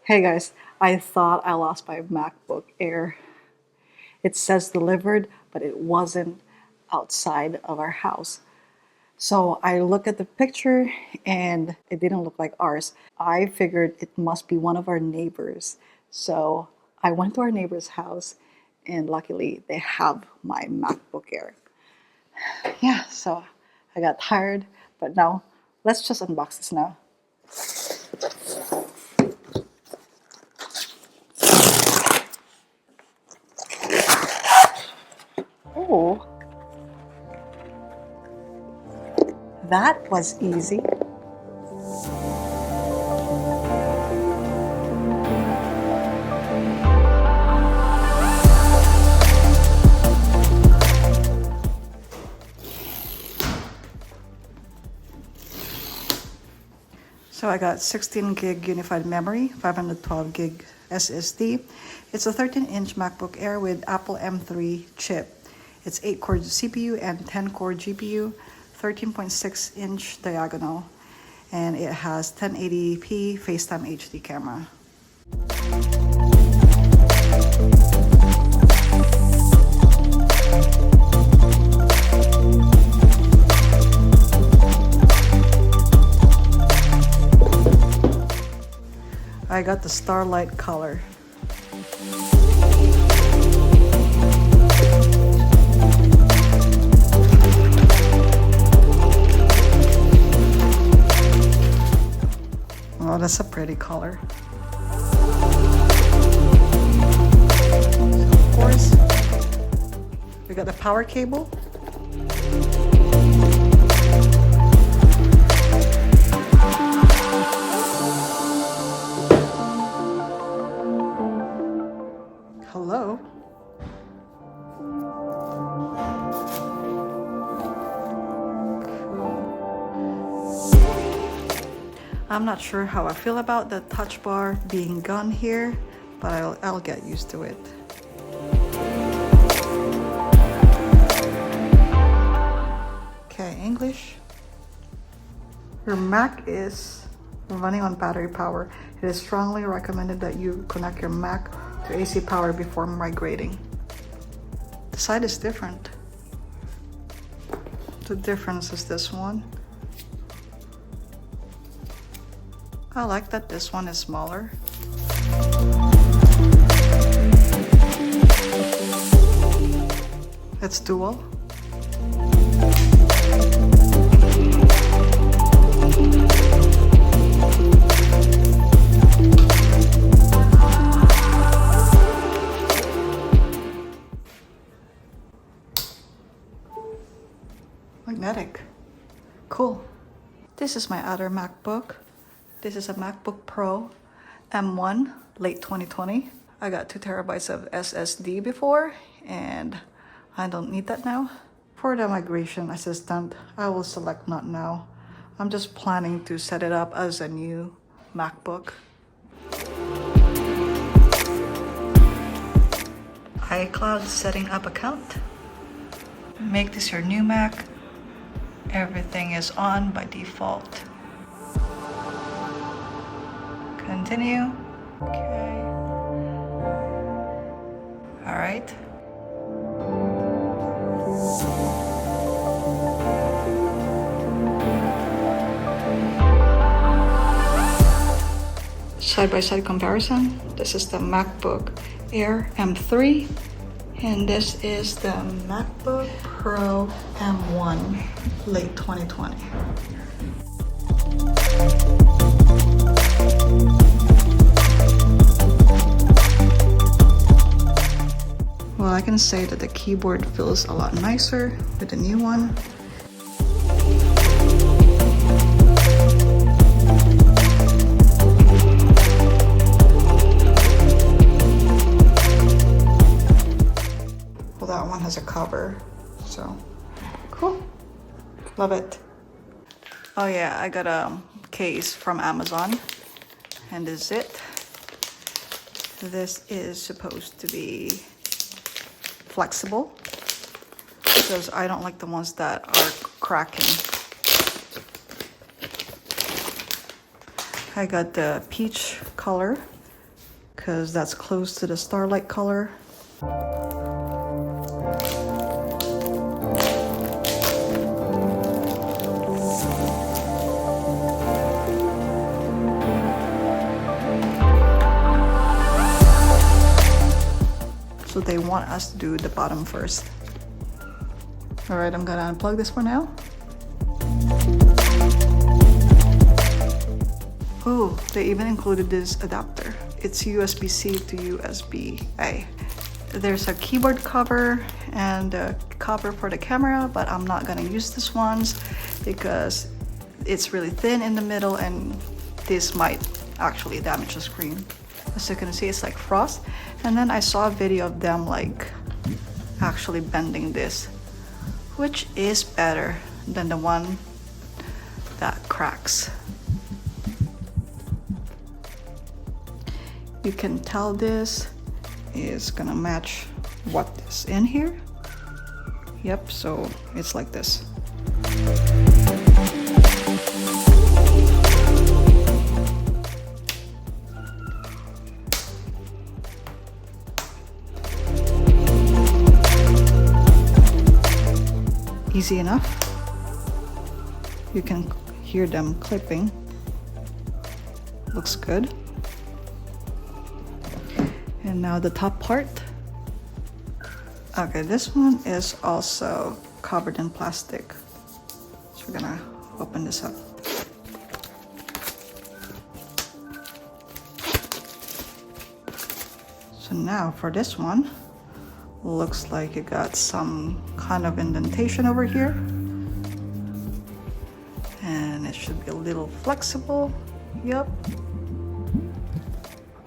Hey guys, I thought I lost my MacBook Air. It says delivered, but it wasn't outside of our house. So I looked at the picture and it didn't look like ours. I figured it must be one of our neighbors. So I went to our neighbor's house and luckily they have my MacBook Air. Yeah, so I got tired, but now let's just unbox this now. Oh, that was easy. So I got 16 gig unified memory, 512 gig SSD. It's a 13-inch MacBook Air with Apple M3 chip. It's 8-core CPU and 10-core GPU, 13.6-inch diagonal, and it has 1080p FaceTime HD camera. I got the Starlight color. Oh, that's a pretty color. So of course, we got the power cable. Hello. I'm not sure how I feel about the touch bar being gone here, but I'll get used to it. Okay, English. Your Mac is running on battery power. It is strongly recommended that you connect your Mac to AC power before migrating. The side is different. The difference is this one. I like that this one is smaller. It's dual. Magnetic. Cool. This is my other MacBook. This is a MacBook Pro M1, late 2020. I got 2 terabytes of SSD before, and I don't need that now. For the migration assistant, I will select not now. I'm just planning to set it up as a new MacBook. iCloud setting up account. Make this your new Mac. Everything is on by default. Continue. Okay. All right. Side-by-side comparison. This is the MacBook Air M3, and this is the MacBook Pro M1, late 2020. Well, I can say that the keyboard feels a lot nicer with the new one. Well, that one has a cover, so cool. Love it. Oh yeah, I got a case from Amazon, and this is it. This is supposed to be flexible because I don't like the ones that are cracking. I got the peach color because that's close to the Starlight color. So they want us to do the bottom first. All right, I'm gonna unplug this for now. Oh, they even included this adapter. It's USB-C to USB-A. There's a keyboard cover and a cover for the camera, but I'm not gonna use these ones because it's really thin in the middle and this might actually damage the screen. As you can see, it's like frost. And then I saw a video of them like actually bending this, which is better than the one that cracks. You can tell this is gonna match what is in here. Yep, so it's like this. Easy enough. You can hear them clipping. Looks good. And now the top part. Okay, this one is also covered in plastic. So we're gonna open this up. So now for this one, looks like it got some kind of indentation over here. And it should be a little flexible. Yep.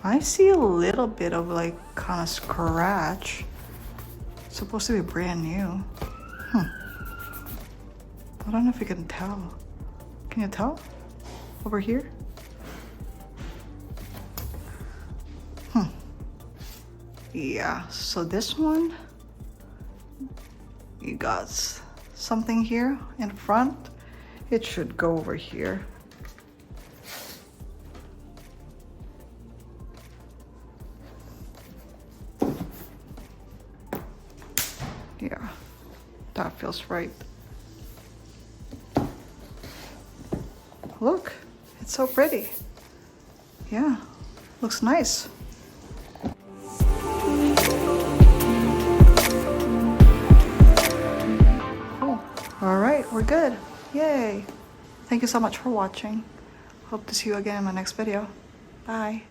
I see a little bit of like kind of scratch. It's supposed to be brand new. I don't know if you can tell. Can you tell? Over here? Yeah, so this one, you got something here in front. It should go over here. Yeah, that feels right. Look, it's so pretty. Yeah, looks nice. All right, we're good. Yay. Thank you so much for watching. Hope to see you again in my next video. Bye.